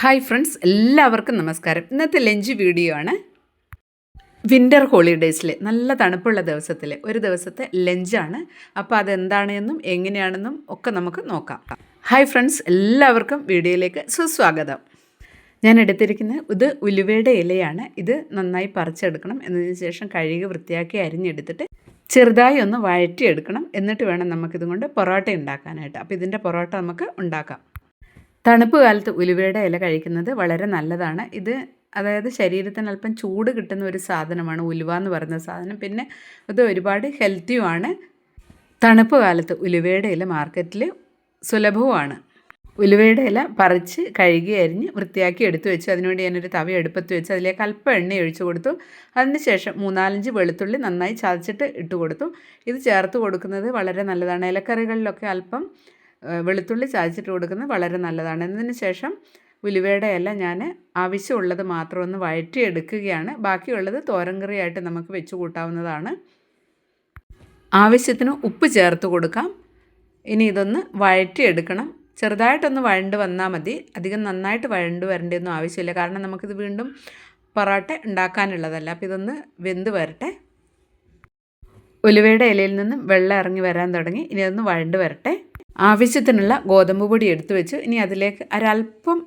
Hi friends, എല്ലാവർക്കും നമസ്കാരം. ഇന്നത്തെ ലഞ്ച് വീഡിയോ ആണ്. വിൻ്റർ ഹോളിഡേയ്സിൽ നല്ല തണുപ്പുള്ള ദിവസത്തിൽ ഒരു ദിവസത്തെ ലഞ്ചാണ്. അപ്പോൾ അതെന്താണെന്നും എങ്ങനെയാണെന്നും ഒക്കെ നമുക്ക് നോക്കാം. ഹായ് ഫ്രണ്ട്സ്, എല്ലാവർക്കും വീഡിയോയിലേക്ക് സുസ്വാഗതം. ഞാൻ എടുത്തിരിക്കുന്നത് ഇത് ഉലുവയുടെ ഇലയാണ്. ഇത് നന്നായി പറിച്ചെടുക്കണം. എന്നതിന് ശേഷം കഴുകി വൃത്തിയാക്കി അരിഞ്ഞെടുത്തിട്ട് ചെറുതായി ഒന്ന് വഴറ്റിയെടുക്കണം. എന്നിട്ട് വേണം നമുക്കിതും കൊണ്ട് പൊറോട്ട ഉണ്ടാക്കാനായിട്ട്. അപ്പോൾ ഇതിൻ്റെ പൊറോട്ട നമുക്ക് ഉണ്ടാക്കാം. തണുപ്പ് കാലത്ത് ഉലുവയുടെ ഇല കഴിക്കുന്നത് വളരെ നല്ലതാണ്. അതായത് ശരീരത്തിന് അല്പം ചൂട് കിട്ടുന്ന ഒരു സാധനമാണ് ഉലുവ എന്ന് പറയുന്ന സാധനം. പിന്നെ ഇത് ഒരുപാട് ഹെൽത്തിയുമാണ്. തണുപ്പ് കാലത്ത് ഉലുവയുടെ ഇല മാർക്കറ്റിൽ സുലഭവുമാണ്. ഉലുവയുടെ ഇല പറിച്ച് കഴുകി അരിഞ്ഞ് വൃത്തിയാക്കി എടുത്തു വെച്ച് അതിനുവേണ്ടി ഞാനൊരു തവ എടുപ്പത്ത് വെച്ച് അതിലേക്ക് അല്പം എണ്ണ ഒഴിച്ചു കൊടുത്തു. അതിനുശേഷം 3-4 വെളുത്തുള്ളി നന്നായി ചതച്ചിട്ട് ഇട്ട് കൊടുത്തു. ഇത് ചേർത്ത് കൊടുക്കുന്നത് വളരെ നല്ലതാണ്. ഇലക്കറികളിലൊക്കെ അല്പം വെളുത്തുള്ളി ചതച്ചിട്ട് കൊടുക്കുന്നത് വളരെ നല്ലതാണ്. എന്നതിന് ശേഷം ഉലുവയുടെ ഇല ഞാൻ ആവശ്യമുള്ളത് മാത്രം ഒന്ന് വഴറ്റിയെടുക്കുകയാണ്. ബാക്കിയുള്ളത് തോരൻ കറിയായിട്ട് നമുക്ക് വെച്ച് കൂട്ടാവുന്നതാണ്. ആവശ്യത്തിന് ഉപ്പ് ചേർത്ത് കൊടുക്കാം. ഇനി ഇതൊന്ന് വഴറ്റിയെടുക്കണം. ചെറുതായിട്ടൊന്ന് വഴണ്ട് വന്നാൽ മതി. അധികം നന്നായിട്ട് വഴണ്ട് വരേണ്ടതൊന്നും ആവശ്യമില്ല. കാരണം നമുക്കിത് വീണ്ടും പൊറോട്ട ഉണ്ടാക്കാനുള്ളതല്ല. അപ്പോൾ ഇതൊന്ന് വെന്ത് വരട്ടെ. ഉലുവയുടെ ഇലയിൽ നിന്നും വെള്ളം ഇറങ്ങി വരാൻ തുടങ്ങി. ഇനി അതൊന്ന് വഴണ്ട് വരട്ടെ. ആവശ്യത്തിനുള്ള ഗോതമ്പ് പൊടി എടുത്തു വെച്ചു. ഇനി അതിലേക്ക് ഒരല്പം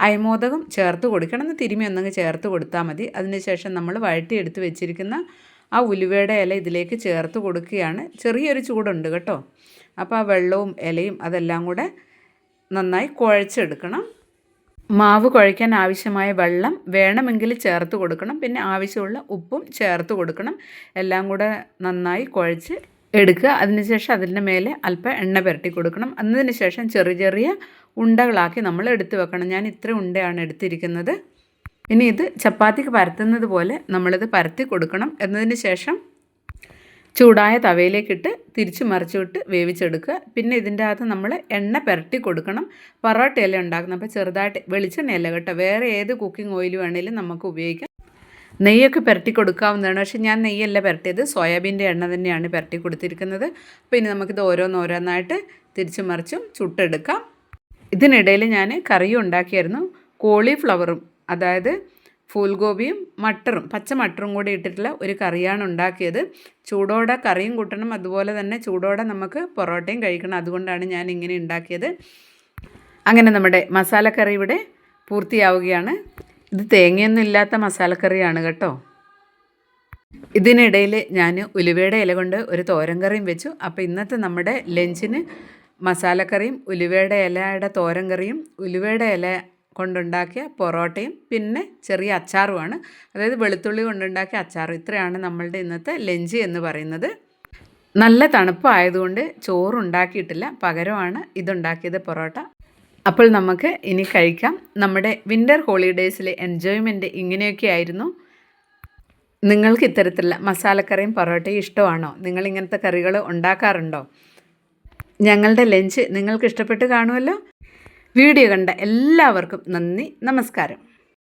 അയമോദകം ചേർത്ത് കൊടുക്കണം. എന്ന് തിരുമ്മി ഒന്നങ്ങ് ചേർത്ത് കൊടുത്താൽ മതി. അതിനുശേഷം നമ്മൾ വഴറ്റിയെടുത്ത് വെച്ചിരിക്കുന്ന ആ ഉലുവയുടെ ഇല ഇതിലേക്ക് ചേർത്ത് കൊടുക്കുകയാണ്. ചെറിയൊരു ചൂടുണ്ട് കേട്ടോ. അപ്പോൾ ആ വെള്ളവും ഇലയും അതെല്ലാം കൂടെ നന്നായി കുഴച്ചെടുക്കണം. മാവ് കുഴയ്ക്കാൻ ആവശ്യമായ വെള്ളം വേണമെങ്കിൽ ചേർത്ത് കൊടുക്കണം. പിന്നെ ആവശ്യമുള്ള ഉപ്പും ചേർത്ത് കൊടുക്കണം. എല്ലാം കൂടെ നന്നായി കുഴച്ച് എടുക്കുക. അതിനുശേഷം അതിൻ്റെ മേലെ അല്പം എണ്ണ പുരട്ടി കൊടുക്കണം. അതിന് ശേഷം ചെറിയ ചെറിയ ഉണ്ടകളാക്കി നമ്മൾ എടുത്ത് വെക്കണം. ഞാൻ ഇത്ര ഉണ്ടയാണ് എടുത്തിരിക്കുന്നത്. ഇനി ഇത് ചപ്പാത്തിക്ക് പരത്തുന്നത് പോലെ നമ്മളിത് പരത്തി കൊടുക്കണം. എന്നതിന് ശേഷം ചൂടായ തവയിലേക്കിട്ട് തിരിച്ച് മറിച്ചിട്ട് വേവിച്ചെടുക്കുക. പിന്നെ ഇതിൻ്റെ അകത്ത് നമ്മൾ എണ്ണ പുരട്ടി കൊടുക്കണം. പൊറോട്ട ഇല ഉണ്ടാക്കുന്നത് അപ്പോൾ ചെറുതായിട്ട് വെളിച്ചെണ്ണയല്ല കേട്ടോ, വേറെ ഏത് കുക്കിംഗ് ഓയിൽ വേണമെങ്കിലും നമുക്ക് ഉപയോഗിക്കാം. നെയ്യൊക്കെ പുരട്ടി കൊടുക്കാവുന്നതാണ്. പക്ഷേ ഞാൻ നെയ്യല്ല പുരട്ടിയത്, സോയാബീൻ്റെ എണ്ണ തന്നെയാണ് പുരട്ടി കൊടുത്തിരിക്കുന്നത്. അപ്പോൾ ഇനി നമുക്കിത് ഓരോന്നോരോന്നായിട്ട് തിരിച്ചും മറിച്ചും ചുട്ടെടുക്കാം. ഇതിനിടയിൽ ഞാൻ കറിയും ഉണ്ടാക്കിയായിരുന്നു. കോളിഫ്ലവറും അതായത് ഫൂൽഗോപിയും മട്ടറും പച്ച മട്ടറും കൂടി ഇട്ടിട്ടുള്ള ഒരു കറിയാണ് ഉണ്ടാക്കിയത്. ചൂടോടെ കറിയും കൂട്ടണം, അതുപോലെ തന്നെ ചൂടോടെ നമുക്ക് പൊറോട്ടയും കഴിക്കണം. അതുകൊണ്ടാണ് ഞാൻ ഇങ്ങനെ ഉണ്ടാക്കിയത്. അങ്ങനെ നമ്മുടെ മസാലക്കറി ഇവിടെ പൂർത്തിയാവുകയാണ്. ഇത് തേങ്ങയൊന്നും ഇല്ലാത്ത മസാലക്കറിയാണ് കേട്ടോ. ഇതിനിടയിൽ ഞാൻ ഉലുവയുടെ ഇല കൊണ്ട് ഒരു തോരൻ കറിയും വെച്ചു. അപ്പോൾ ഇന്നത്തെ നമ്മുടെ ലഞ്ചിന് മസാലക്കറിയും ഉലുവയുടെ ഇലയുടെ തോരൻ കറിയും ഉലുവയുടെ ഇല കൊണ്ടുണ്ടാക്കിയ പൊറോട്ടയും പിന്നെ ചെറിയ അച്ചാറുമാണ്. അതായത് വെളുത്തുള്ളി കൊണ്ടുണ്ടാക്കിയ അച്ചാർ. ഇത്രയാണ് നമ്മളുടെ ഇന്നത്തെ ലഞ്ച് എന്ന് പറയുന്നത്. നല്ല തണുപ്പായതുകൊണ്ട് ചോറുണ്ടാക്കിയിട്ടില്ല, പകരമാണ് ഇതുണ്ടാക്കിയത് പൊറോട്ട. അപ്പോൾ നമുക്ക് ഇനി കഴിക്കാം. നമ്മുടെ വിൻ്റർ ഹോളിഡേയ്സിലെ എൻജോയ്മെൻറ്റ് ഇങ്ങനെയൊക്കെ ആയിരുന്നു. നിങ്ങൾക്ക് ഇത്തരത്തിലുള്ള മസാലക്കറിയും പൊറോട്ടയും ഇഷ്ടമാണോ? നിങ്ങളിങ്ങനത്തെ കറികൾ ഉണ്ടാക്കാറുണ്ടോ? ഞങ്ങളുടെ ലഞ്ച് നിങ്ങൾക്ക് ഇഷ്ടപ്പെട്ട് കാണുമല്ലോ. വീഡിയോ കണ്ട എല്ലാവർക്കും നന്ദി, നമസ്കാരം.